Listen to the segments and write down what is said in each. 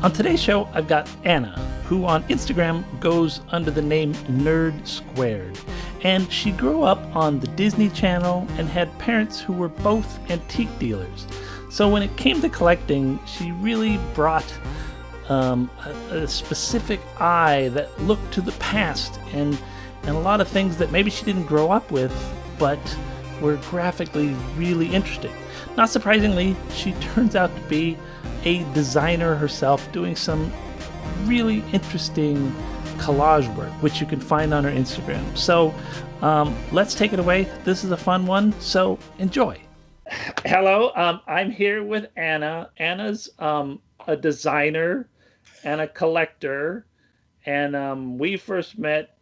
On today's show, I've got Anna, who on Instagram goes under the name nerdsquared. And she grew up on the Disney Channel and had parents who were both antique dealers. So when it came to collecting, she really brought a specific eye that looked to the past and a lot of things that maybe she didn't grow up with, but were graphically really interesting. Not surprisingly, she turns out to be a designer herself, doing some really interesting collage work, which you can find on her Instagram. So let's take it away. This is a fun one, so enjoy. Hello, I'm here with Anna. Anna's a designer and a collector, and we first met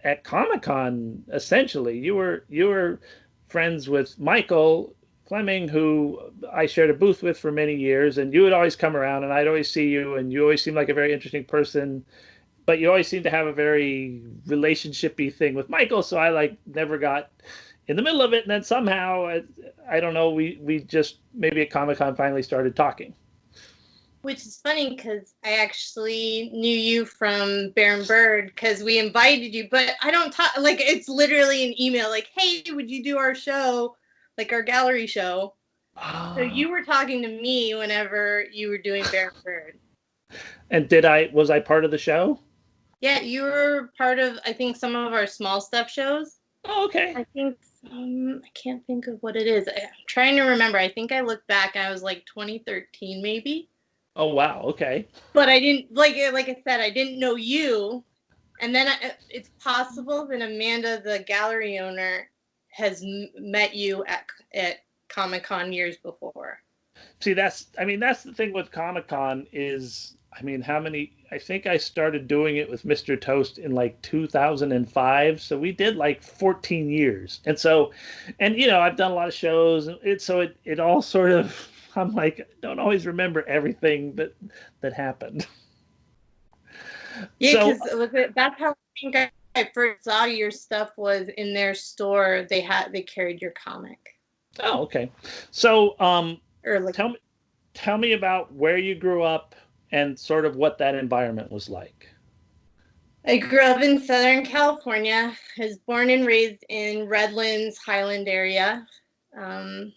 at Comic-Con. Essentially, you were friends with Michael Fleming, who I shared a booth with for many years, and you would always come around, and I'd always see you, and you always seemed like a very interesting person, but you always seemed to have a very relationship-y thing with Michael, so I never got in the middle of it, and then somehow, I don't know, we just maybe at Comic-Con finally started talking. Which is funny because I actually knew you from Bear and Bird because we invited you, but I don't talk, it's literally an email, hey, would you do our show, our gallery show? So you were talking to me whenever you were doing Bear and Bird. And was I part of the show? Yeah, you were part of, I think, some of our small stuff shows. Oh, okay. I think, I can't think of what it is. I'm trying to remember. I think I looked back and I was 2013 maybe. Oh, wow. Okay. But I didn't, like I said, I didn't know you. And then it's possible that Amanda, the gallery owner, has met you at Comic-Con years before. See, that's the thing with Comic-Con is, I think I started doing it with Mr. Toast in 2005. So we did 14 years. And so, I've done a lot of shows. And it all sort of, I'm don't always remember everything that happened. Yeah, because that's how I think I first saw your stuff was in their store. They carried your comic. Oh, okay. So, tell me about where you grew up and sort of what that environment was like. I grew up in Southern California. I was born and raised in Redlands, Highland area. I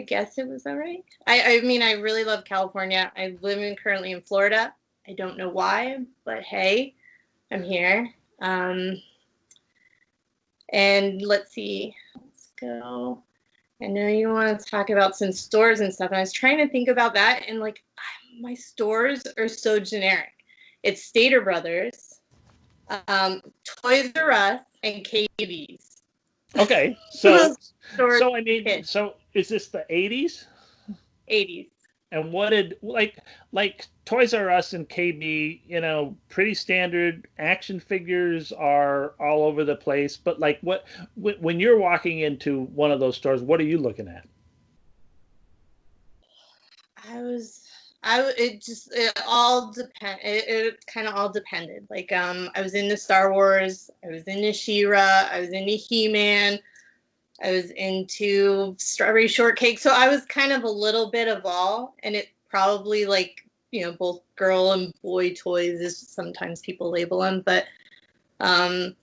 guess it was all right. I really love California. I live currently in Florida. I don't know why, but hey, I'm here. And let's see. Let's go. I know you want to talk about some stores and stuff, and I was trying to think about that, and my stores are so generic. It's Stater Brothers, Toys R Us, and KB's. Okay, so is this the 80s? 80s. And what did like Toys R Us and KB, pretty standard action figures are all over the place. But when you're walking into one of those stores, what are you looking at? It all depend. It kind of all depended. I was into Star Wars. I was into She-Ra. I was into He-Man. I was into Strawberry Shortcake. So I was kind of a little bit of all, and it probably both girl and boy toys is sometimes people label them. But I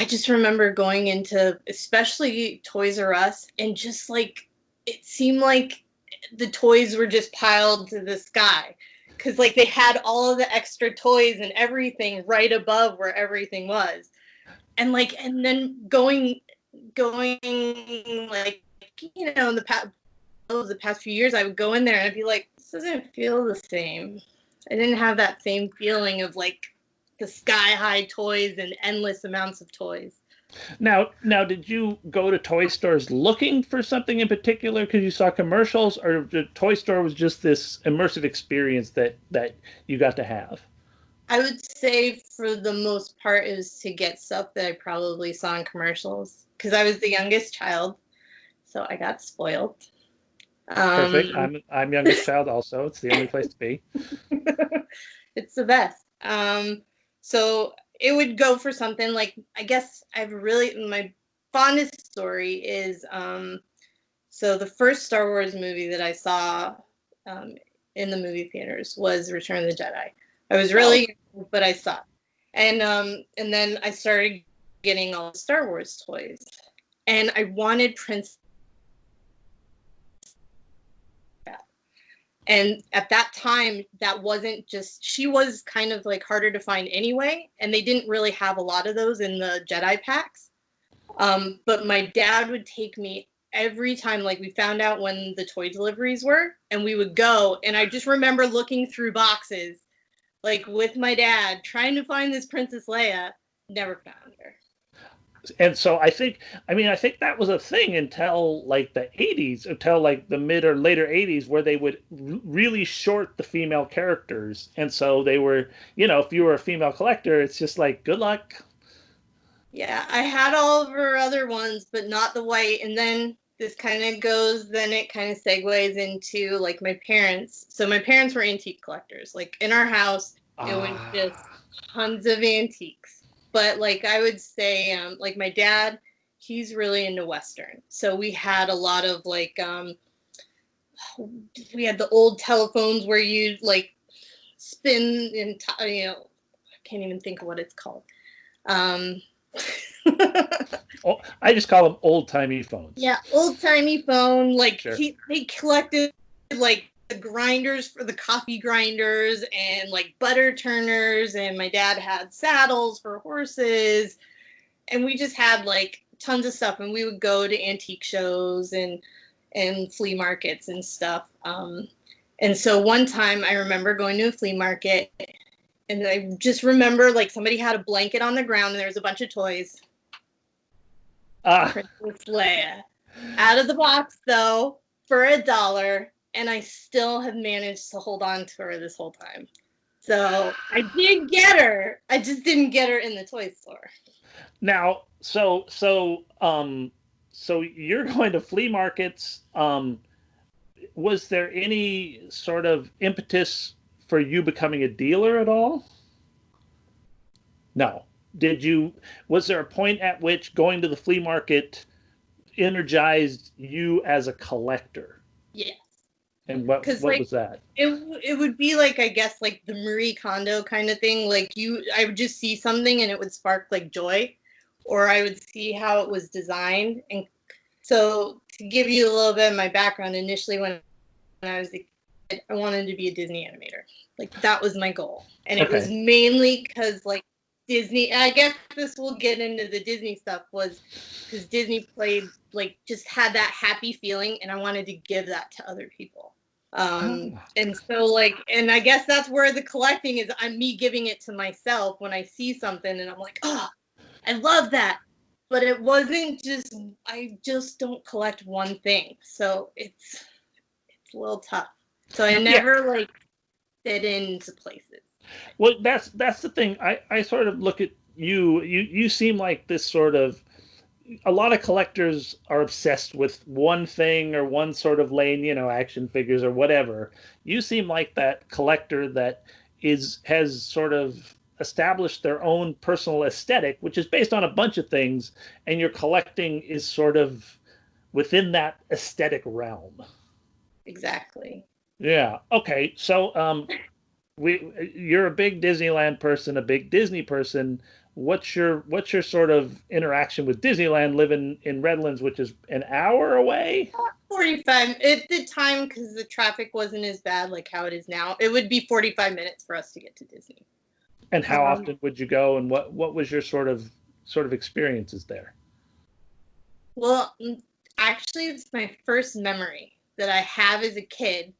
just remember going into especially Toys R Us and just it seemed like the toys were just piled to the sky because they had all of the extra toys and everything right above where everything was. And and then going in the past few years, I would go in there and I'd be this doesn't feel the same. I didn't have that same feeling of the sky high toys and endless amounts of toys. Now, did you go to toy stores looking for something in particular because you saw commercials, or the toy store was just this immersive experience that you got to have? I would say for the most part it was to get stuff that I probably saw in commercials because I was the youngest child, so I got spoiled. Perfect. I'm youngest child also. It's the only place to be. It's the best. So it would go for something I guess my fondest story is so the first Star Wars movie that I saw um, in the movie theaters was Return of the Jedi. I was really young, but I saw it. And then I started getting all the Star Wars toys. And I wanted Princess. And at that time, that wasn't just, she was kind of like harder to find anyway. And they didn't really have a lot of those in the Jedi packs. But my dad would take me every time, like we found out when the toy deliveries were, and we would go. And I just remember looking through boxes, like with my dad, trying to find this Princess Leia, never found her. And so I think that was a thing until like the 80s, until like the mid or later 80s, where they would really short the female characters. And so they were, if you were a female collector, it's just like, good luck. Yeah, I had all of her other ones, but not the white. And then this kind of goes, then it kind of segues into like my parents. So my parents were antique collectors. Like in our house, it was just tons of antiques. But like I would say, like my dad, he's really into Western. So we had a lot of like, we had the old telephones where you'd like spin and, I can't even think of what it's called. Oh, I just call them old-timey phones. Yeah, old-timey phone. Like sure. They collected like the grinders for the coffee grinders and like butter turners, and my dad had saddles for horses, and we just had like tons of stuff, and we would go to antique shows and flea markets and stuff. And so one time I remember going to a flea market, and I just remember like somebody had a blanket on the ground and there was a bunch of toys. Princess Leia. Out of the box though, for $1, and I still have managed to hold on to her this whole time. So I did get her. I just didn't get her in the toy store. Now, so you're going to flea markets. Was there any sort of impetus for you becoming a dealer at all? No. Was there a point at which going to the flea market energized you as a collector? Yes. And what was that? It would be like, I guess, like the Marie Kondo kind of thing. Like I would just see something and it would spark like joy, or I would see how it was designed. And so to give you a little bit of my background, initially when I was a kid, I wanted to be a Disney animator. Like that was my goal. And it was mainly because like Disney, I guess this will get into the Disney stuff, was because Disney played, like, just had that happy feeling, and I wanted to give that to other people. And so, like, and I guess that's where the collecting is. I'm me giving it to myself when I see something, and I'm like, oh, I love that. But it wasn't just, I just don't collect one thing. So it's a little tough. So I never, like, fit into places. Well, that's the thing. I sort of look at you seem like this sort of, a lot of collectors are obsessed with one thing or one sort of lane, action figures or whatever. You seem like that collector that has sort of established their own personal aesthetic, which is based on a bunch of things, and your collecting is sort of within that aesthetic realm. Exactly. Yeah. Okay. So you're a big Disneyland person, a big Disney person. What's your sort of interaction with Disneyland, living in Redlands, which is an hour away? 45 at the time, because the traffic wasn't as bad like how it is now. It would be 45 minutes for us to get to Disney. And how often would you go, and what was your sort of experiences there? Well, actually, it's my first memory that I have as a kid.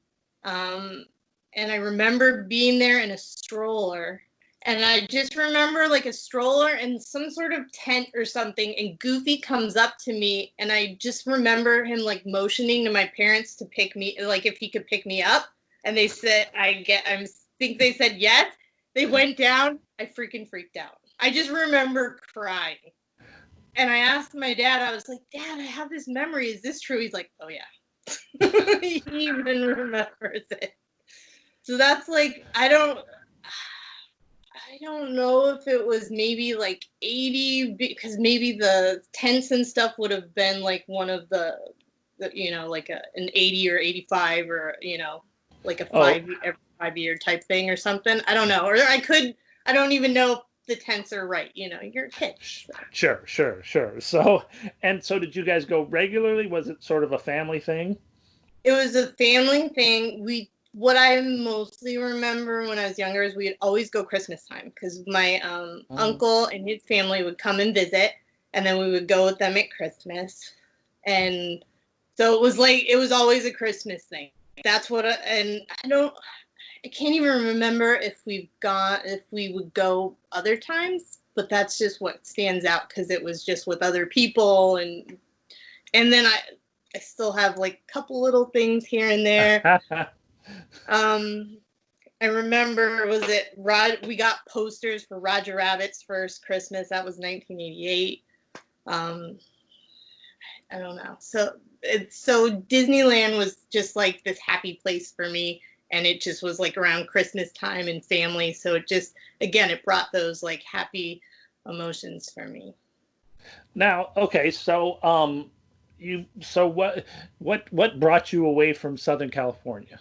And I remember being there in a stroller. And I just remember like a stroller and some sort of tent or something. And Goofy comes up to me. And I just remember him like motioning to my parents to pick me, like if he could pick me up. And they said, I think they said yes. They went down. I freaking freaked out. I just remember crying. And I asked my dad, I was like, Dad, I have this memory. Is this true? He's like, oh, yeah. He even remembers it. So that's like, I don't know if it was maybe like 80, because maybe the tents and stuff would have been like one of the like an 80 or 85 or, like a Oh, every 5 year type thing or something. I don't know. Or I don't even know if the tense are right. You know, you're a kid. So. sure. So did you guys go regularly? Was it sort of a family thing? It was a family thing. What I mostly remember when I was younger is we'd always go Christmas time because my Mm. uncle and his family would come and visit, and then we would go with them at Christmas. And so it was always a Christmas thing. That's what, and I can't even remember if we would go other times, but that's just what stands out because it was just with other people, and then I still have like a couple little things here and there. Um, I remember we got posters for Roger Rabbit's first Christmas. That was 1988. Um, I don't know. So Disneyland was just like this happy place for me, and it just was like around Christmas time and family. So it brought those like happy emotions for me. Now, okay, what brought you away from Southern California?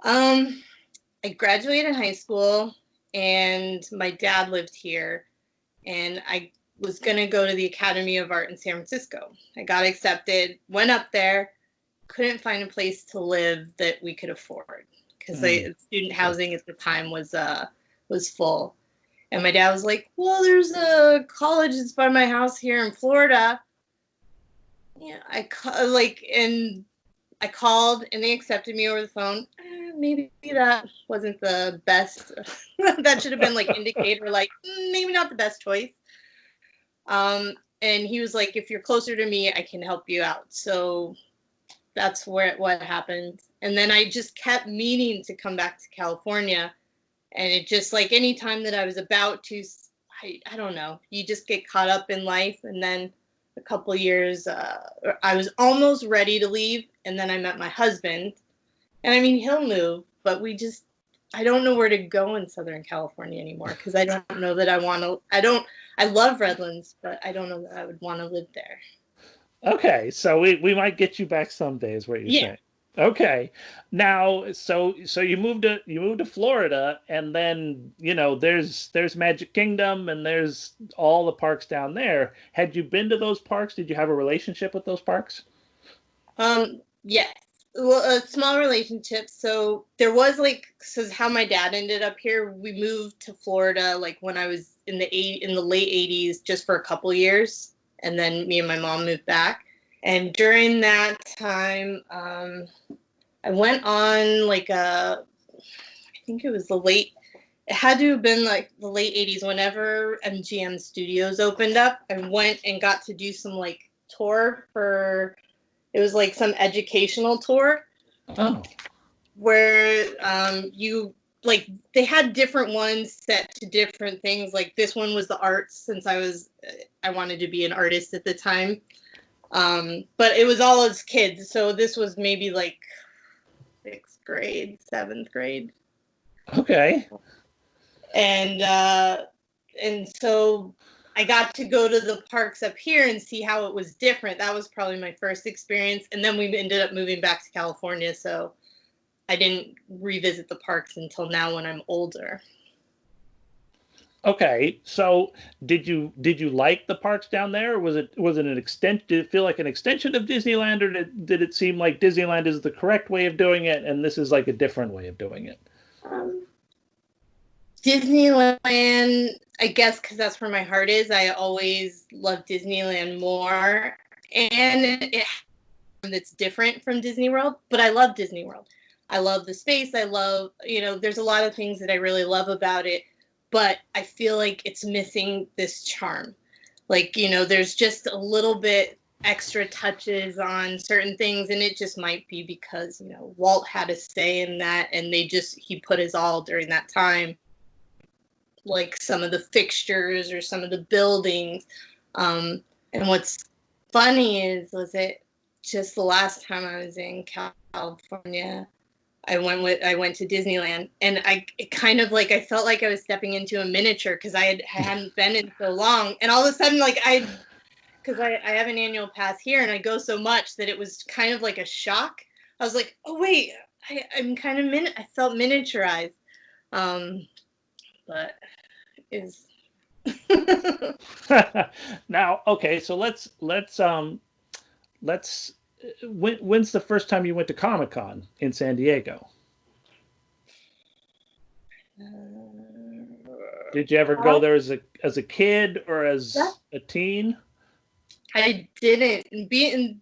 Um, I graduated high school, and my dad lived here, and I was gonna go to the Academy of Art in San Francisco. I got accepted, went up there, couldn't find a place to live that we could afford because Mm, student sure. housing at the time was full. And my dad was like, "Well, there's a college that's by my house here in Florida." Yeah, and I called and they accepted me over the phone. Maybe that wasn't the best. That should have been like indicator, like maybe not the best choice. Um, and he was like, "If you're closer to me, I can help you out." So that's what happened. And then I just kept meaning to come back to California, and it just like any time that I was about to, I don't know, you just get caught up in life. And then a couple years, I was almost ready to leave, and then I met my husband, and I mean he'll move, but I don't know where to go in Southern California anymore because I don't know that I want to. I love Redlands, but I don't know that I would want to live there. Okay, so we might get you back someday, is what you're Yeah. saying. Okay. Now, so you moved to Florida, and then there's Magic Kingdom, and there's all the parks down there. Had you been to those parks? Did you have a relationship with those parks? Yes. Well, a small relationship. So there was so how my dad ended up here. We moved to Florida like when I was in the late 80s just for a couple years, and then me and my mom moved back. And during that time, I went on I think it was it had to have been like the late 80s whenever MGM Studios opened up. I went and got to do some like tour for it was like some educational tour Oh, where you like they had different ones set to different things. Like this one was the arts since I wanted to be an artist at the time. But it was all as kids, so this was maybe like sixth grade, seventh grade, okay. and so I got to go to the parks up here and see how it was different. That was probably my first experience, and then we ended up moving back to California, so I didn't revisit the parks until now when I'm older. Okay, so did you like the parks down there, or was it an extent? Did it feel like an extension of Disneyland, or did it seem like Disneyland is the correct way of doing it, and this is like a different way of doing it? Um, Disneyland, I guess, because that's where my heart is. I always love Disneyland more, and it's different from Disney World, but I love Disney World. I love the space. I love, there's a lot of things that I really love about it, but I feel like it's missing this charm. Like, there's just a little bit extra touches on certain things, and it just might be because, Walt had a say in that, and he put his all during that time. Like some of the fixtures or some of the buildings. And what's funny was it just the last time I was in California, I went to Disneyland, and it kind of like I felt like I was stepping into a miniature because I hadn't been in so long, and all of a sudden like because I have an annual pass here, and I go so much that it was kind of like a shock. I was like, oh wait, I'm kind of I felt miniaturized, but is Now, okay, so when's the first time you went to Comic-Con in San Diego? Did you ever go there as a kid or as a teen? I didn't being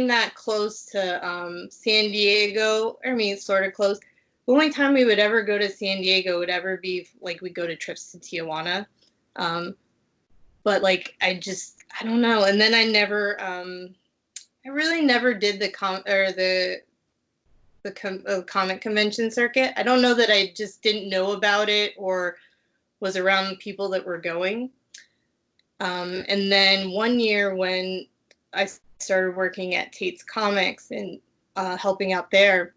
that close to San Diego. I mean, sort of close. The only time we would ever go to San Diego would ever be like we go to trips to Tijuana. But like I don't know. And then I really never did the comic convention circuit. I don't know that I just didn't know about it or was around people that were going. And then one year when I started working at Tate's Comics and helping out there,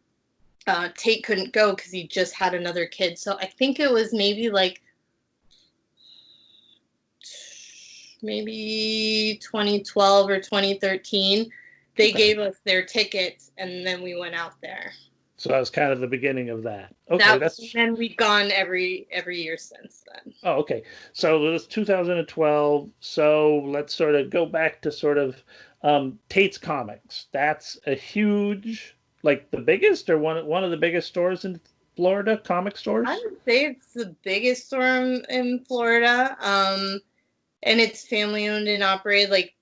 Tate couldn't go because he just had another kid. So I think it was maybe 2012 or 2013. They gave us their tickets, and then we went out there. So that was kind of the beginning of that. Okay, And then we've gone every year since then. Oh, okay. So it was 2012. So let's sort of go back to sort of Tate's Comics. That's a huge, like the biggest or one of the biggest stores in Florida, comic stores? I would say it's the biggest store in Florida. And it's family owned and operated. Like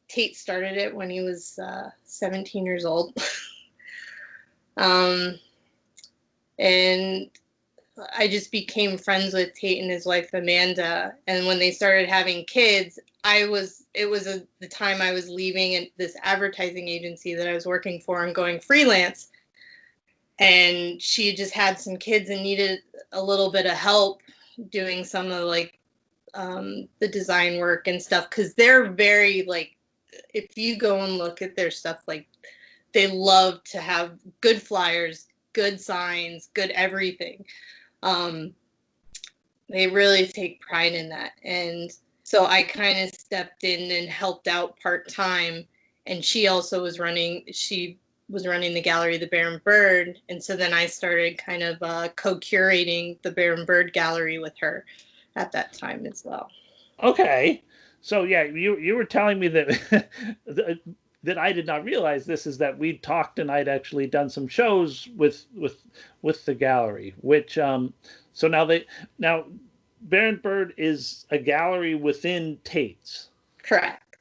Tate started it when he was 17 years old. And I just became friends with Tate and his wife Amanda. And when they started having kids, it was the time I was leaving this advertising agency that I was working for and going freelance. And she just had some kids and needed a little bit of help doing some of like the design work and stuff, because they're very like, if you go and look at their stuff, like they love to have good flyers, good signs, good everything. They really take pride in that. And so I kind of stepped in and helped out part-time, and she also was running the gallery, the Bear and Bird. And so then I started kind of co-curating the Bear and Bird gallery with her at that time as well. Okay. So yeah, you were telling me that that I did not realize this is that we'd talked and I'd actually done some shows with the gallery, which so now Bear and Bird is a gallery within Tate's. Correct.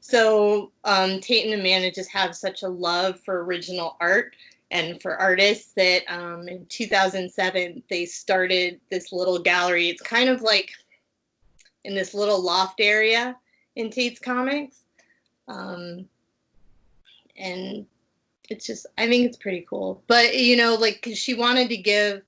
So Tate and Amanda just have such a love for original art and for artists that in 2007 they started this little gallery. It's kind of like in this little loft area in Tate's Comics. And it's just, I think it's pretty cool. But, you know, like, 'cause she wanted to give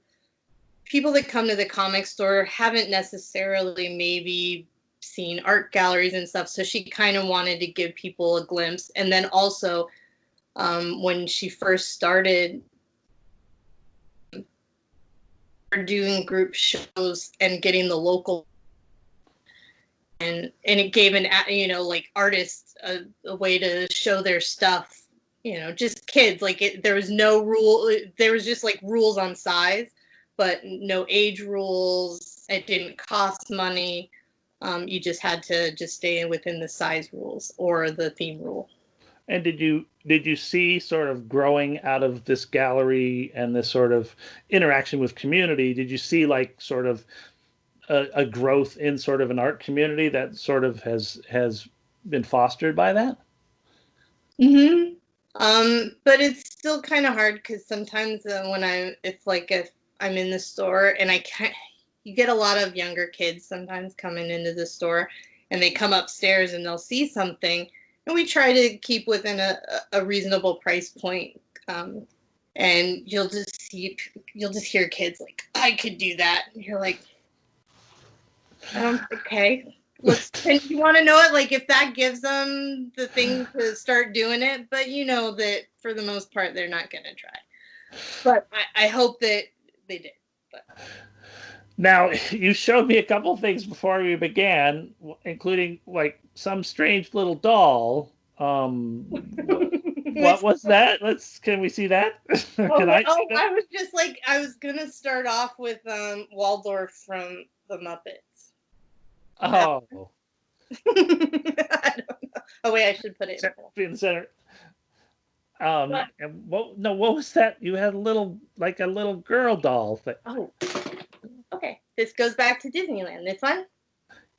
people that come to the comic store haven't necessarily maybe seen art galleries and stuff. So she kind of wanted to give people a glimpse. And then also, when she first started doing group shows and getting the local, and it gave like artists a way to show their stuff, just kids. Like there was no rule. There was just like rules on size, but no age rules. It didn't cost money. You just had to just stay within the size rules or the theme rule. And did you see sort of growing out of this gallery and this sort of interaction with community, did you see like sort of a growth in sort of an art community that sort of has been fostered by that? Mm-hmm. But it's still kind of hard because sometimes if I'm in the store and you get a lot of younger kids sometimes coming into the store and they come upstairs and they'll see something, and we try to keep within a reasonable price point. And you'll just hear kids like, I could do that. And you're like, okay, and you want to know it, like if that gives them the thing to start doing it, but you know that for the most part they're not going to try. But I hope that they did. But Now, you showed me a couple things before we began, including like some strange little doll. What was that? Can we see that? Oh, Can I see oh, that? I was just like, I was gonna start off with Waldorf from the Muppets. Oh, I don't know. Oh wait, I should put it in the middle. be in the center. But, And what? No, what was that? You had a little, like a little girl doll thing. oh, okay. This goes back to Disneyland. This one.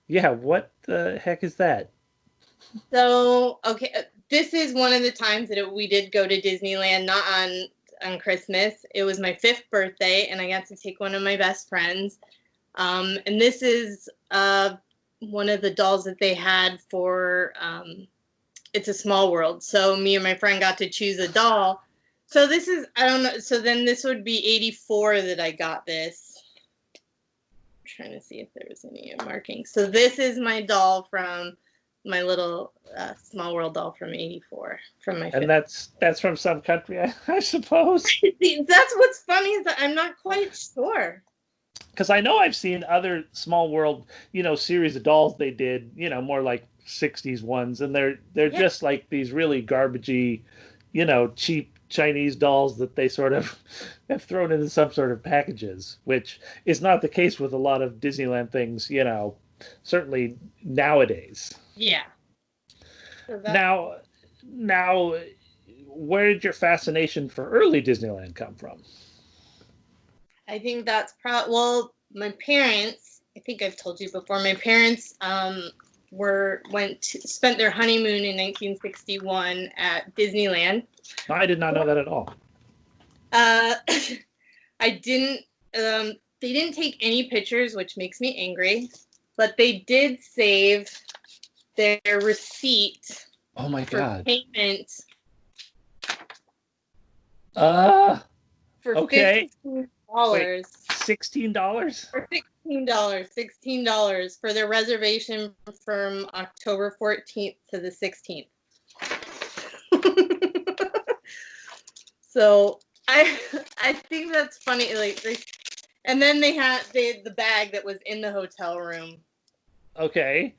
Yeah, what the heck is that? So, okay, this is one of the times that we did go to Disneyland, not on Christmas. It was my 5th birthday, and I got to take one of my best friends. And this is one of the dolls that they had for It's a Small World. So me and my friend got to choose a doll. So this is, I don't know, so then this would be 84 that I got this. I'm trying to see if there was any markings. So this is my doll from my little Small World doll from 84, from my And 5th. that's from some country, I suppose. That's what's funny is that I'm not quite sure. Because I know I've seen other Small World, series of dolls they did, more like 60s ones, and they're just like these really garbagey, cheap Chinese dolls that they sort of have thrown into some sort of packages, which is not the case with a lot of Disneyland things, certainly nowadays. Yeah. So Now, where did your fascination for early Disneyland come from? I think that's well, my parents, I think I've told you before, my parents spent their honeymoon in 1961 at Disneyland. I did not know that at all. I didn't they didn't take any pictures, which makes me angry, but they did save their receipt Oh my for God. payment For okay. $15. $16? For $16 for their reservation from October 14th to the 16th. So I think that's funny. And then they had the bag that was in the hotel room. Okay.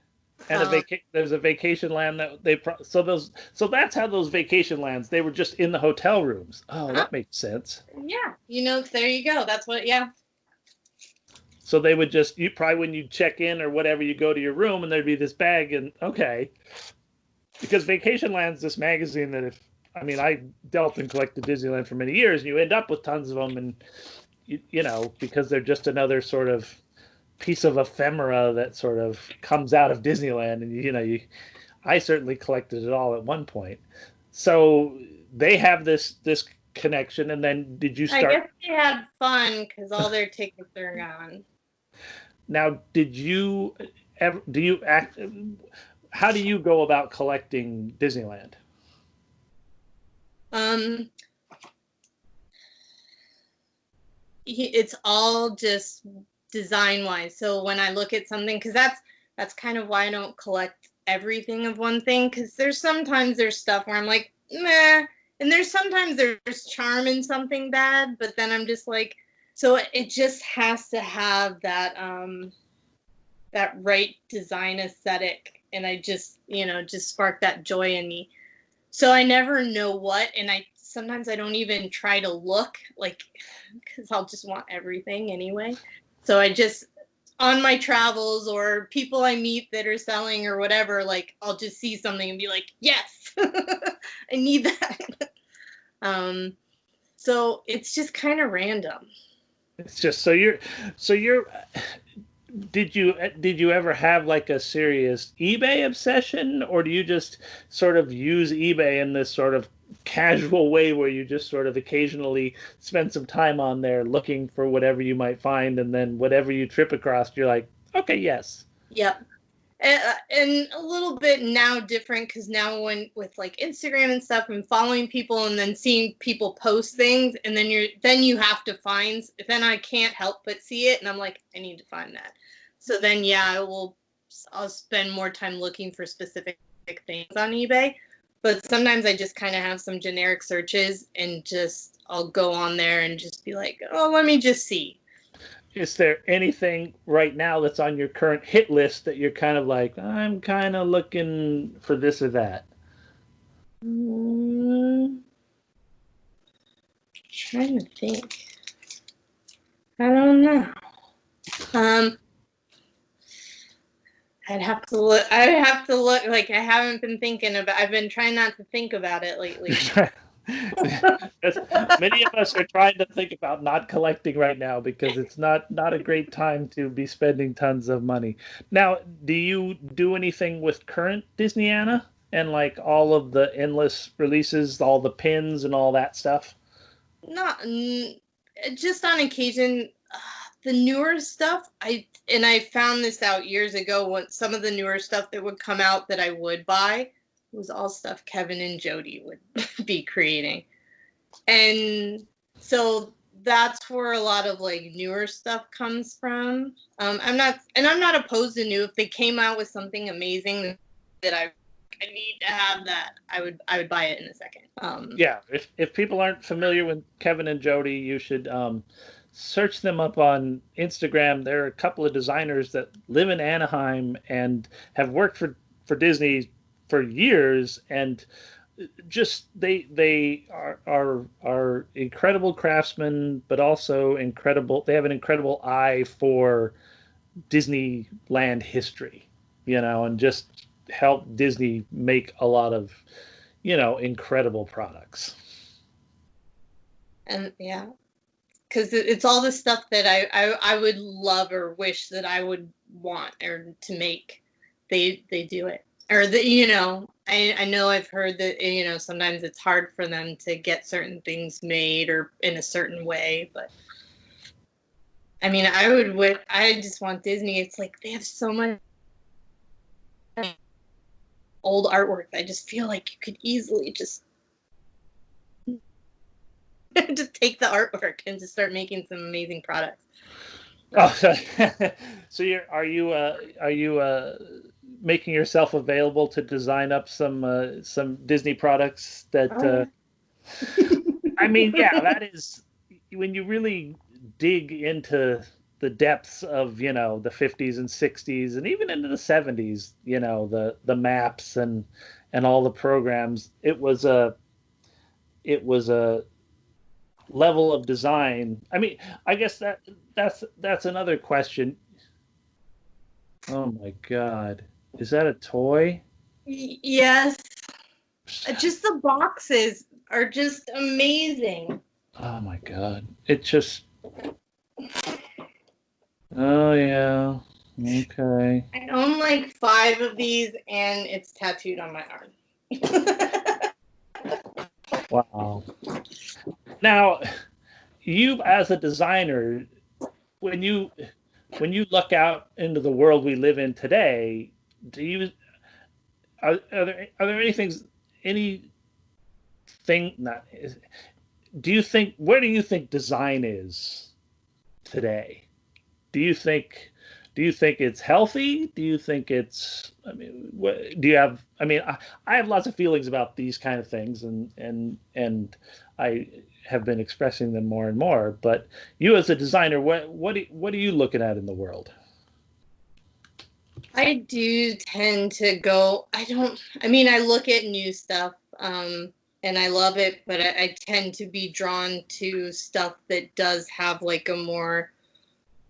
And there's a vacation land that so that's how those vacation lands, they were just in the hotel rooms. Oh, that makes sense. Yeah, there you go. That's what. Yeah. So they would you probably, when you check in or whatever, you go to your room and there'd be this bag, and okay, because Vacation Land's this magazine that I dealt and collected Disneyland for many years, and you end up with tons of them, and because they're just another sort of piece of ephemera that sort of comes out of Disneyland, and I certainly collected it all at one point. So they have this connection, and then did you start? I guess they had fun because all their tickets are gone. Now, did you ever? How do you go about collecting Disneyland? It's all just design wise. So when I look at something, because that's kind of why I don't collect everything of one thing, because there's stuff where I'm like, meh, and sometimes there's charm in something bad, but then I'm just like, so it just has to have that that right design aesthetic, and I just spark that joy in me. So I never know what, and sometimes I don't even try to look, because I'll just want everything anyway. So I just, on my travels or people I meet that are selling or whatever, I'll just see something and be like, yes, I need that. So it's just kind of random. It's just did you ever have like a serious eBay obsession, or do you just sort of use eBay in this sort of casual way where you just sort of occasionally spend some time on there looking for whatever you might find, and then whatever you trip across, you're like, okay, yes. Yep. And a little bit now different, because now with Instagram and stuff, and following people and then seeing people post things, and then you have to find, then I can't help but see it, and I'm like, I need to find that. So then I'll spend more time looking for specific things on eBay. But sometimes I just kind of have some generic searches, and I'll go on there and just be like, oh, let me just see. Is there anything right now that's on your current hit list that you're kind of like, I'm kind of looking for this or that? Mm, trying to think. I don't know. Um, I'd have to look. I would have to look. Like I haven't been thinking about. I've been trying not to think about it lately. Many of us are trying to think about not collecting right now because it's not a great time to be spending tons of money. Now, do you do anything with current Disneyana and like all of the endless releases, all the pins and all that stuff? Not just on occasion. The newer stuff, I found this out years ago when some of the newer stuff that would come out that I would buy was all stuff Kevin and Jody would be creating. And so that's where a lot of like newer stuff comes from. I'm not opposed to new. If they came out with something amazing that I need to have that, I would buy it in a second. Yeah, if people aren't familiar with Kevin and Jody, you should search them up on Instagram. There are a couple of designers that live in Anaheim and have worked for Disney for years, and just they are incredible craftsmen, but also incredible. They have an incredible eye for Disneyland history, and just help Disney make a lot of incredible products. And yeah, because it's all the stuff that I would love or wish that I would want or to make. They do it. Or I know I've heard that sometimes it's hard for them to get certain things made or in a certain way, but I mean I just want Disney. It's like they have so much old artwork. I just feel like you could easily just just take the artwork and just start making some amazing products. Oh, so are you making yourself available to design up some Disney products that I mean, yeah, that is when you really dig into the depths of, the 50s and 60s and even into the 70s, the maps and all the programs. It was a level of design. I mean, I guess that's another question. Oh my God. Is that a toy? Yes, just the boxes are just amazing. Oh my God. It just Oh yeah. Okay. I own like 5 of these and it's tattooed on my arm. Wow. Now, you as a designer, when you when you look out into the world we live in today, do you are there anything not do you think where do you think design is today? Do you think do you think it's healthy? Do you think it's I mean what, do you have I mean I have lots of feelings about these kind of things and I have been expressing them more and more, but you as a designer, what are you looking at in the world? I do tend to go, I look at new stuff, and I love it, but I tend to be drawn to stuff that does have like a more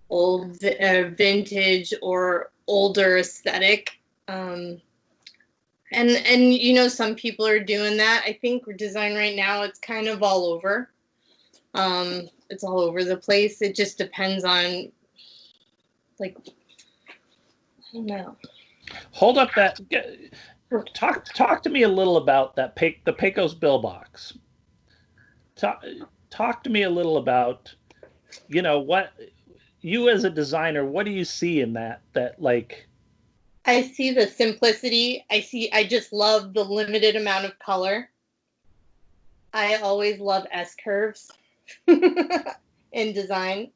old vintage or older aesthetic. And some people are doing that. I think design right now, it's kind of all over. It's all over the place. It just depends on like I don't know. Hold up that talk to me a little about the Pecos Bill box. Talk talk to me a little about what you as a designer, what do you see in that like I see the simplicity. I just love the limited amount of color. I always love S curves in design.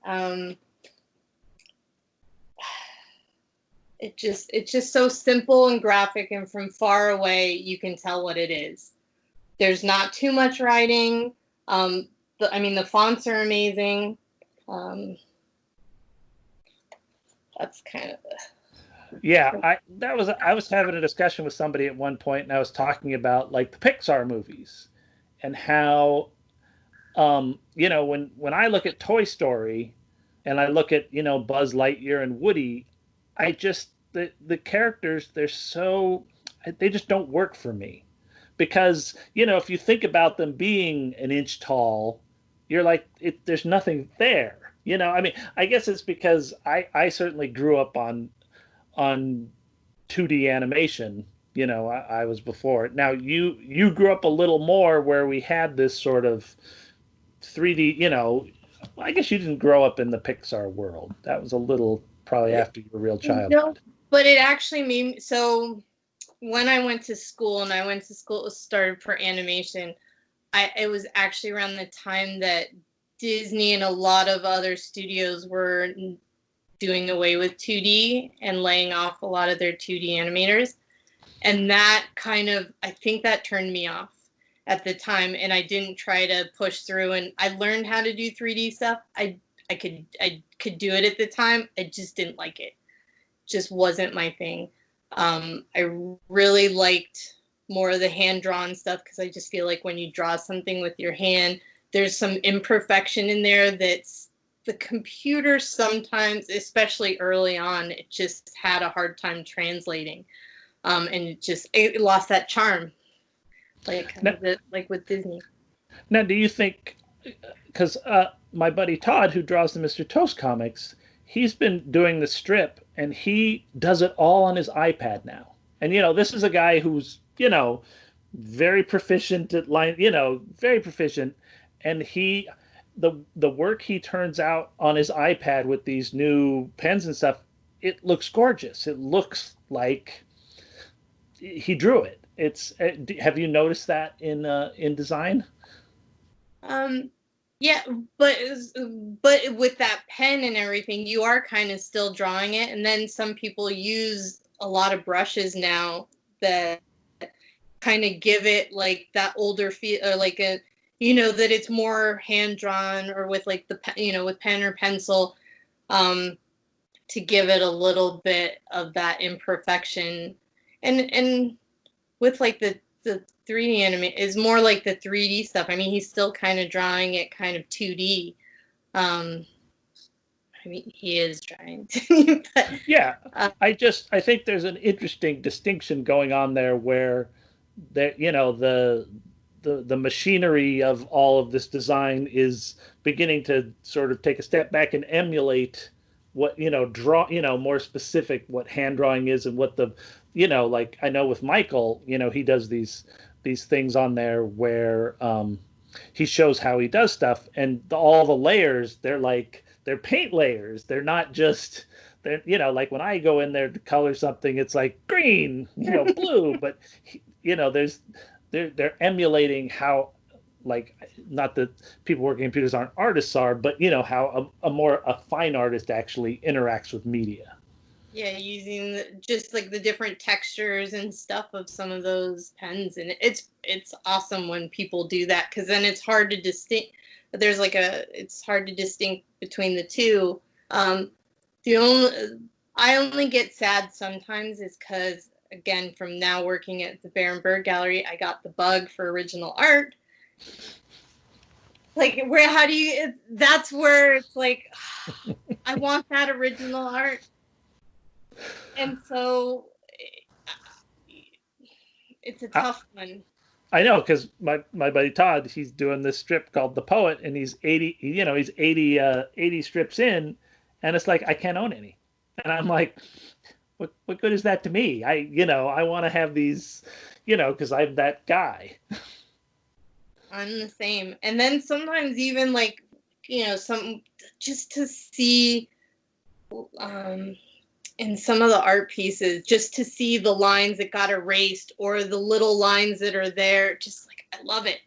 It's just so simple and graphic, and from far away you can tell what it is. There's not too much writing. The fonts are amazing. Um, that's kind of Yeah, I was having a discussion with somebody at one point, and I was talking about like the Pixar movies and how when I look at Toy Story and I look at, Buzz Lightyear and Woody, I just the characters they just don't work for me. Because, if you think about them being an inch tall, you're like there's nothing there. I mean, I guess it's because I certainly grew up on 2D animation. I was before it. Now you grew up a little more where we had this sort of 3D, I guess you didn't grow up in the Pixar world. That was a little probably after you were a real child. no, but it actually made so when I went to school and I went to school started for animation, it was actually around the time that Disney and a lot of other studios were doing away with 2D and laying off a lot of their 2D animators. And that kind of, I think that turned me off at the time, and I didn't try to push through, and I learned how to do 3D stuff. I could do it at the time. I just didn't like it. Just wasn't my thing. I really liked more of the hand-drawn stuff because I just feel like when you draw something with your hand, there's some imperfection in there that's the computer sometimes, especially early on, it just had a hard time translating. And it lost that charm, like with Disney. Now, do you think, because my buddy Todd, who draws the Mr. Toast comics, he's been doing the strip, and he does it all on his iPad now. And, this is a guy who's, very proficient at line, very proficient. And the work he turns out on his iPad with these new pens and stuff, it looks gorgeous. It looks like he drew it. Have you noticed that in design? Yeah, but with that pen and everything, you are kind of still drawing it. And then some people use a lot of brushes now that kind of give it like that older feel, or like that it's more hand drawn, or with like with pen or pencil, to give it a little bit of that imperfection. And with like the 3D anime is more like the 3D stuff. I mean, he's still kind of drawing it kind of 2D. I mean, he is trying to. But, yeah, I think there's an interesting distinction going on there where the machinery of all of this design is beginning to sort of take a step back and emulate what draw more specific what hand drawing is, and what the like I know with Michael, he does these things on there where he shows how he does stuff, and all the layers, they're paint layers. They're not just like when I go in there to color something, it's like green, blue, but they're emulating how, like, not that people working in computers aren't artists are, but how a fine artist actually interacts with media. Yeah, using just like the different textures and stuff of some of those pens, and it's awesome when people do that, because then it's hard to distinct. It's hard to distinct between the two. I only get sad sometimes is because, again, from now working at the Baron Bird Gallery, I got the bug for original art. Like, that's where it's like, I want that original art. And so it's a tough one. I know, because my buddy Todd, he's doing this strip called The Poet, and he's 80 strips in, and it's like, I can't own any. And I'm like, what good is that to me? I want to have these, because I'm that guy. I'm the same. And then sometimes even like, some just to see in some of the art pieces, just to see the lines that got erased or the little lines that are there, just like, I love it.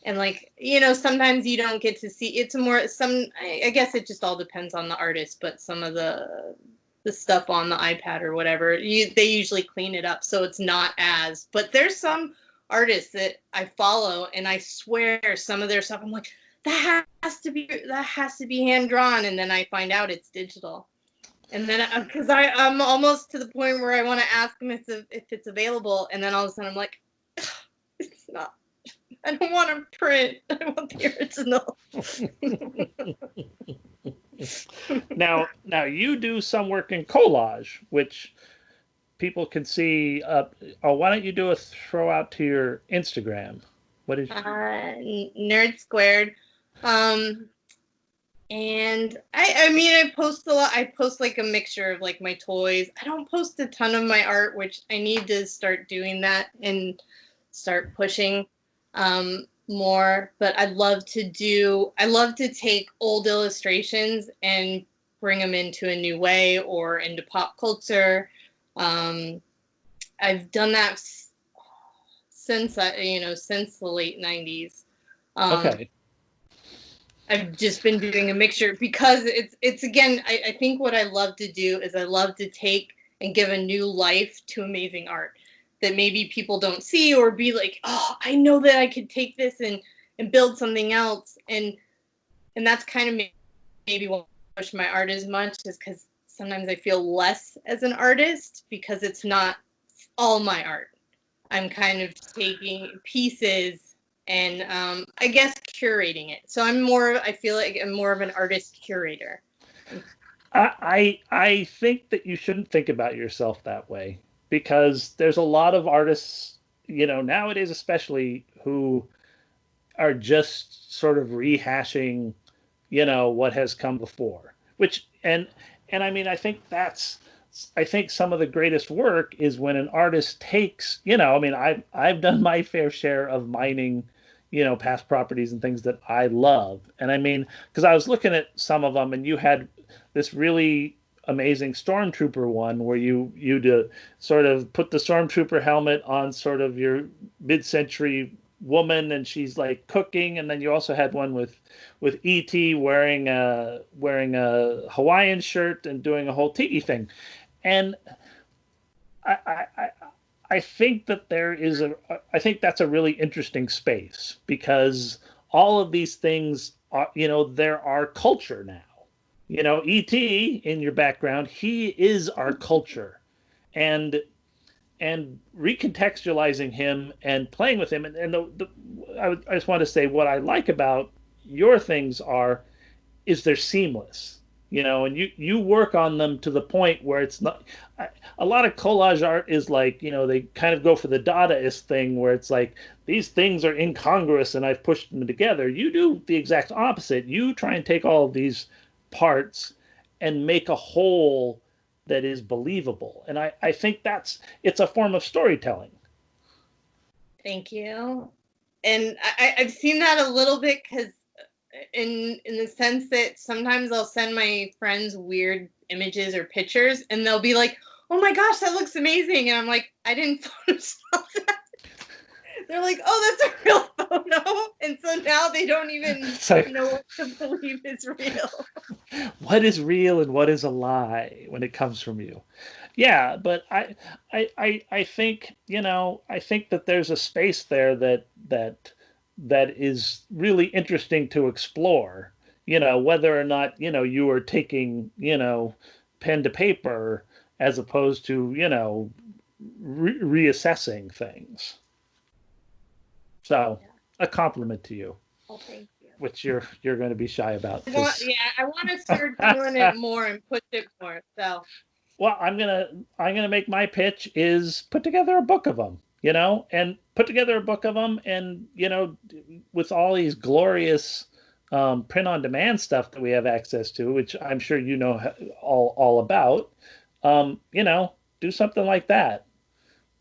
And like, sometimes you don't get to see, I guess it just all depends on the artist, but some of the stuff on the iPad or whatever, they usually clean it up so it's not as, but there's some artists that I follow, and I swear some of their stuff, I'm like, that has to be hand drawn, and then I find out it's digital. And then, because I'm almost to the point where I want to ask him if it's available, and then all of a sudden I'm like, it's not. I don't want to print. I want the original. Now you do some work in collage, which people can see. Why don't you do a throw out to your Instagram? What is nerdsquared. And I mean, I post a lot. I post like a mixture of like my toys. I don't post a ton of my art, which I need to start doing that and start pushing more. But I love to take old illustrations and bring them into a new way or into pop culture. I've done that since since the late 90s. Okay. I've just been doing a mixture because it's again, I think what I love to do is I love to take and give a new life to amazing art that maybe people don't see, or be like, oh, I know that I could take this and build something else. And that's kind of maybe why I push my art as much, is because sometimes I feel less as an artist because it's not all my art. I'm kind of taking pieces and I guess curating it. So I feel like I'm more of an artist curator. I think that you shouldn't think about yourself that way, because there's a lot of artists, nowadays especially, who are just sort of rehashing, what has come before. Which and I mean, I think some of the greatest work is when an artist takes, I mean, I've done my fair share of mining, past properties and things that I love. And I mean, because I was looking at some of them, and you had this really amazing stormtrooper one where you sort of put the stormtrooper helmet on sort of your mid-century woman, and she's like cooking. And then you also had one with ET wearing a Hawaiian shirt and doing a whole tiki thing. And I think that I think that's a really interesting space, because all of these things are, there are culture now. E.T. in your background, he is our culture, and recontextualizing him and playing with him, and I just want to say what I like about your things is they're seamless, and you work on them to the point where it's not. A lot of collage art is like, they kind of go for the Dadaist thing where it's like these things are incongruous and I've pushed them together. You do the exact opposite. You try and take all of these parts and make a whole that is believable. And I think it's a form of storytelling. Thank you. And I've seen that a little bit, because in the sense that sometimes I'll send my friends weird images or pictures, and they'll be like, oh my gosh, that looks amazing. And I'm like, I didn't Photoshop that. They're like, oh, that's a real photo. And so now they don't even know what to believe is real. What is real and what is a lie when it comes from you? Yeah, but I think, I think that there's a space there that is really interesting to explore, whether or not, you are taking, pen to paper as opposed to, reassessing things. So, a compliment to you. Oh, thank you. Which you're going to be shy about. I want to start doing it more and push it more. So. Well, I'm gonna make my pitch is put together a book of them, and put together a book of them, and with all these glorious print on demand stuff that we have access to, which I'm sure all about. Do something like that,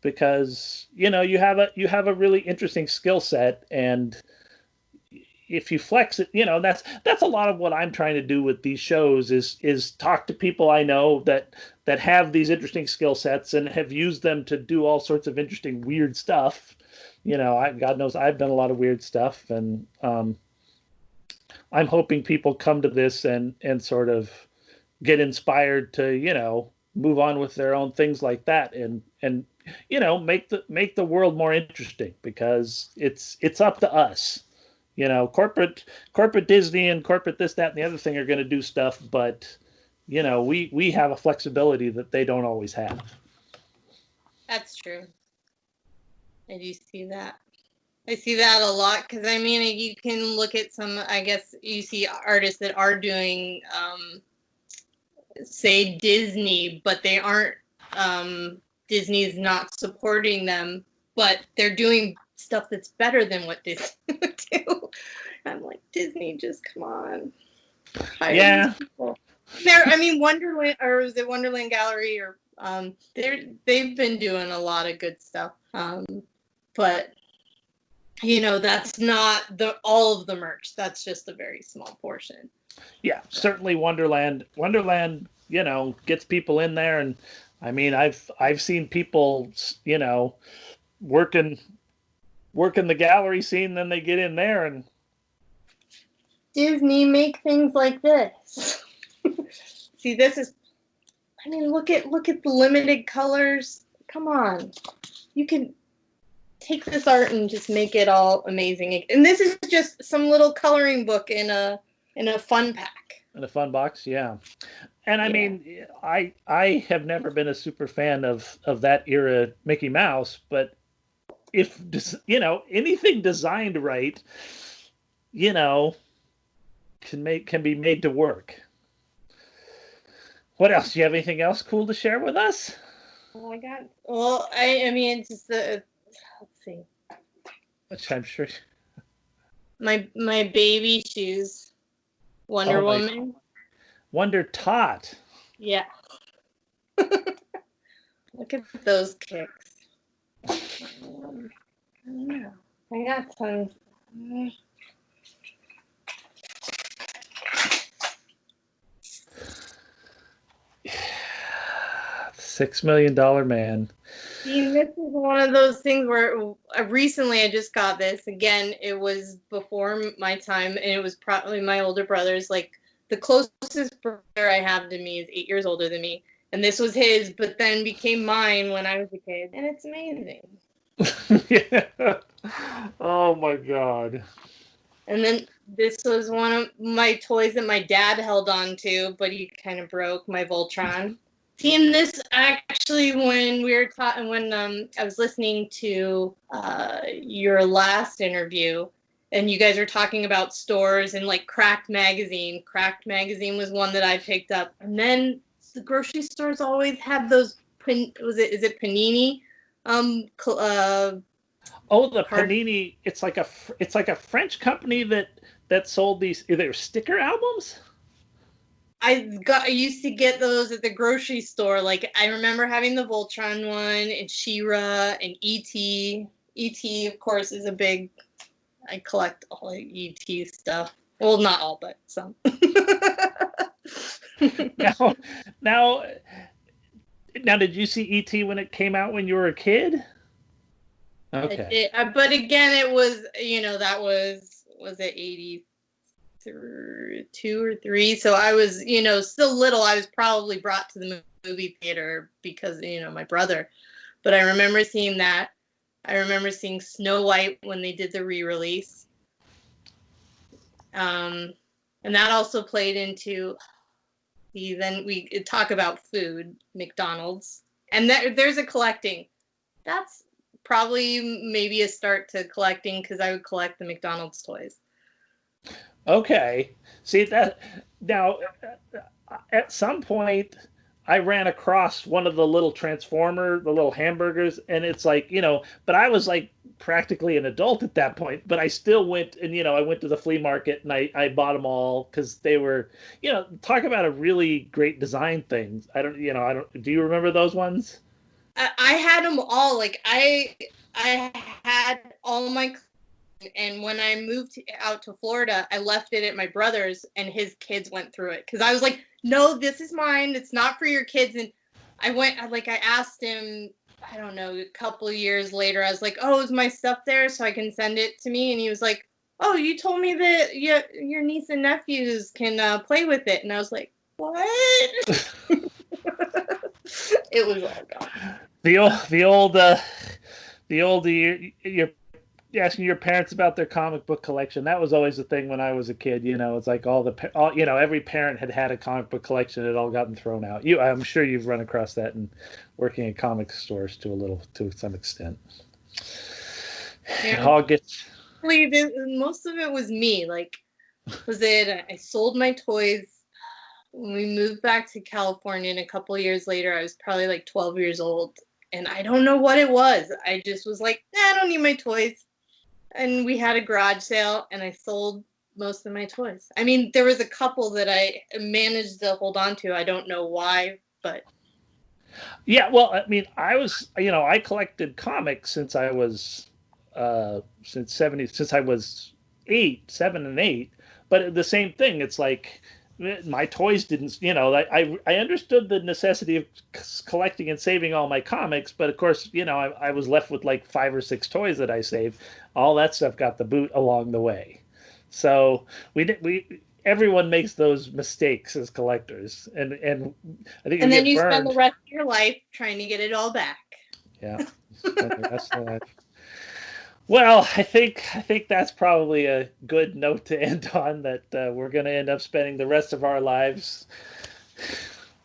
because you have a really interesting skill set, and if you flex it, that's a lot of what I'm trying to do with these shows is talk to people I know that have these interesting skill sets and have used them to do all sorts of interesting weird stuff. God knows I've done a lot of weird stuff, and I'm hoping people come to this and sort of get inspired to move on with their own things like that, and make the world more interesting, because it's up to us. Corporate Disney and corporate this, that, and the other thing are going to do stuff, but we have a flexibility that they don't always have. That's true. I do see that. I see that a lot because I mean, you can look at some. I guess you see artists that are doing, say Disney, but they aren't. Disney's not supporting them, but they're doing stuff that's better than what Disney would do. I'm like, Disney, just come on. Yeah. I mean, Wonderland, or was it Wonderland Gallery, or they've been doing a lot of good stuff. But that's not all of the merch. That's just a very small portion. Yeah, certainly Wonderland, gets people in there, and I mean, I've seen people, working the gallery scene, then they get in there and Disney make things like this. See, this is, I mean, look at the limited colors. Come on. You can take this art and just make it all amazing. And this is just some little coloring book in a fun pack. In a fun box, yeah. And I mean, I have never been a super fan of that era Mickey Mouse, but if anything designed right, can be made to work. What else? Do you have anything else cool to share with us? Oh my God. Well, I mean, it's just let's see. Which I'm sure. My baby shoes. Wonder Woman. Wonder Tot. Yeah. Look at those kicks. I don't know. I got some. $6 million man. See, this is one of those things where recently I just got this. Again, it was before my time, and it was probably my older brother's. Like, the closest brother I have to me is 8 years older than me. And this was his, but then became mine when I was a kid. And it's amazing. Yeah. Oh, my God. And then this was one of my toys that my dad held on to, but he kind of broke, my Voltron. Seeing this actually when we were I was listening to your last interview, and you guys were talking about stores and like Cracked Magazine. Cracked Magazine was one that I picked up, and then the grocery stores always had those. Is it Panini? The Panini. It's like a French company that sold these either sticker albums. I used to get those at the grocery store. Like, I remember having the Voltron one, and She-Ra, and E.T. E.T., of course, is a big. I collect all E.T. stuff. Well, not all, but some. Now, did you see E.T. when it came out when you were a kid? Okay. But again, it was, that was it 82 or 3? So I was, still little. I was probably brought to the movie theater because, my brother. But I remember seeing that. I remember seeing Snow White when they did the re-release. And that also played into, then we talk about food, McDonald's. And there's a collecting. That's probably maybe a start to collecting, because I would collect the McDonald's toys. Okay. See that now, at some point I ran across one of the little the little hamburgers, and it's like, but I was like practically an adult at that point, but I still went and, I went to the flea market and I bought them all because they were, talk about a really great design thing. Do you remember those ones? I had them all. Like, I had all my, and when I moved out to Florida, I left it at my brother's, and his kids went through it because I was like, no, this is mine. It's not for your kids. And I asked him, I don't know, a couple of years later, I was like, oh, is my stuff there so I can send it to me? And he was like, oh, you told me that your niece and nephews can play with it. And I was like, what? It was all gone. The old asking your parents about their comic book collection. That was always the thing when I was a kid. It's like every parent had a comic book collection. It had all gotten thrown out. I'm sure you've run across that in working in comic stores to some extent. It Yeah. all gets. Most of it was me. Like, I sold my toys when we moved back to California, and a couple of years later, I was probably like 12 years old, and I don't know what it was. I just was like, I don't need my toys. And we had a garage sale, and I sold most of my toys. I mean, there was a couple that I managed to hold on to. I don't know why, but Yeah, well, I mean, I collected comics since I was since I was 7 and 8. But the same thing, it's like my toys didn't, I understood the necessity of collecting and saving all my comics, but of course, I was left with like 5 or 6 toys that I saved. All that stuff got the boot along the way. So everyone makes those mistakes as collectors, and I think and then get you burned. spend the rest of your life trying to get it all back. Yeah, spend the rest of life. Well, I think that's probably a good note to end on. That we're going to end up spending the rest of our lives,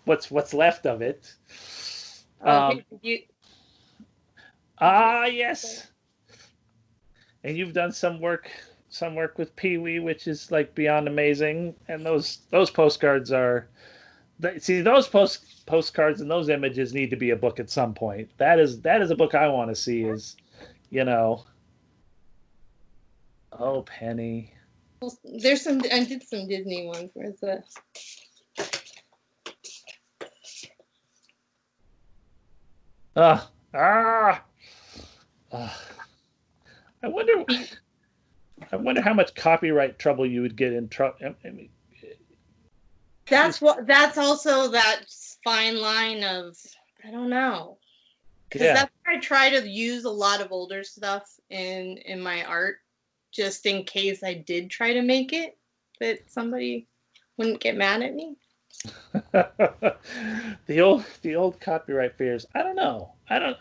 what's left of it. Yes. And you've done some work with Pee Wee, which is like beyond amazing. And those postcards are, those postcards and those images need to be a book at some point. That is a book I want to see. Oh, Penny. There's some. I did some Disney ones. Where's the? I wonder how much copyright trouble you would get in trouble. I mean, That's also that fine line of, I don't know. Because that's why I try to use a lot of older stuff in my art, just in case I did try to make it, that somebody wouldn't get mad at me. The old copyright fears. I don't know. I don't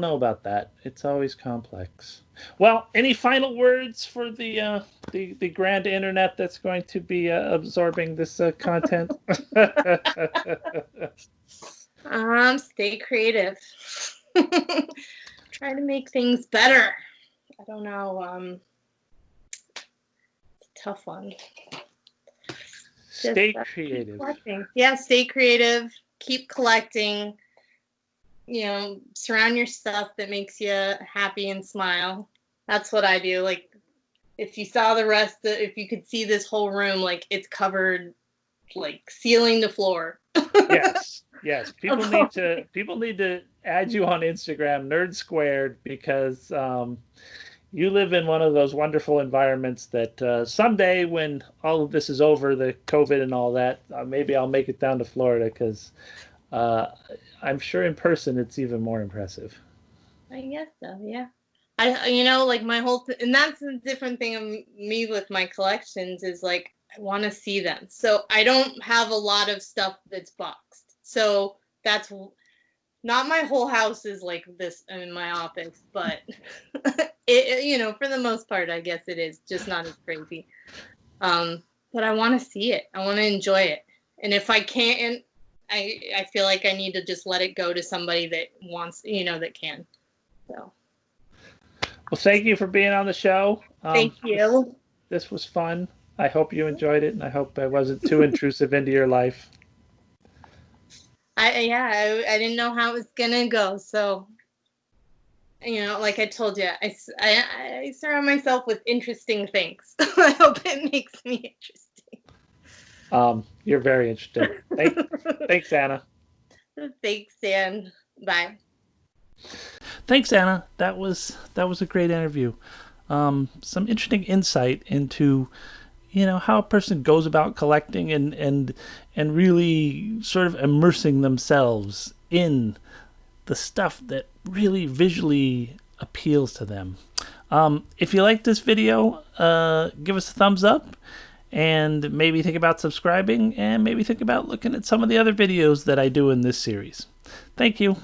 know about that. It's always complex. Well, any final words for the grand internet that's going to be absorbing this content? Stay creative. Try to make things better. I don't know. It's a tough one. Stay creative. Yeah, stay creative. Keep collecting. Surround yourself that makes you happy and smile. That's what I do. Like, if you saw if you could see this whole room, like, it's covered, like, ceiling to floor. Yes. People need to add you on Instagram, nerdsquared, because you live in one of those wonderful environments that someday, when all of this is over, the COVID and all that, maybe I'll make it down to Florida, because I'm sure in person it's even more impressive. I guess so, yeah. Like my whole and that's a different thing of me with my collections is like I want to see them. So I don't have a lot of stuff that's boxed. So that's not my whole house is like this in my office, but for the most part, I guess it is just not as crazy. But I want to see it. I want to enjoy it. And if I can't, I feel like I need to just let it go to somebody that wants, that can. So. Well, thank you for being on the show. Thank you. This was fun. I hope you enjoyed it, and I hope I wasn't too intrusive into your life. I didn't know how it was gonna go, so like I told you, I surround myself with interesting things. I hope it makes me interesting. You're very interesting. Thanks, Anna. Thanks, Dan. Bye. Thanks, Anna. That was a great interview. Some interesting insight into how a person goes about collecting and really sort of immersing themselves in the stuff that really visually appeals to them. If you like this video, give us a thumbs up, and maybe think about subscribing, and maybe think about looking at some of the other videos that I do in this series. Thank you.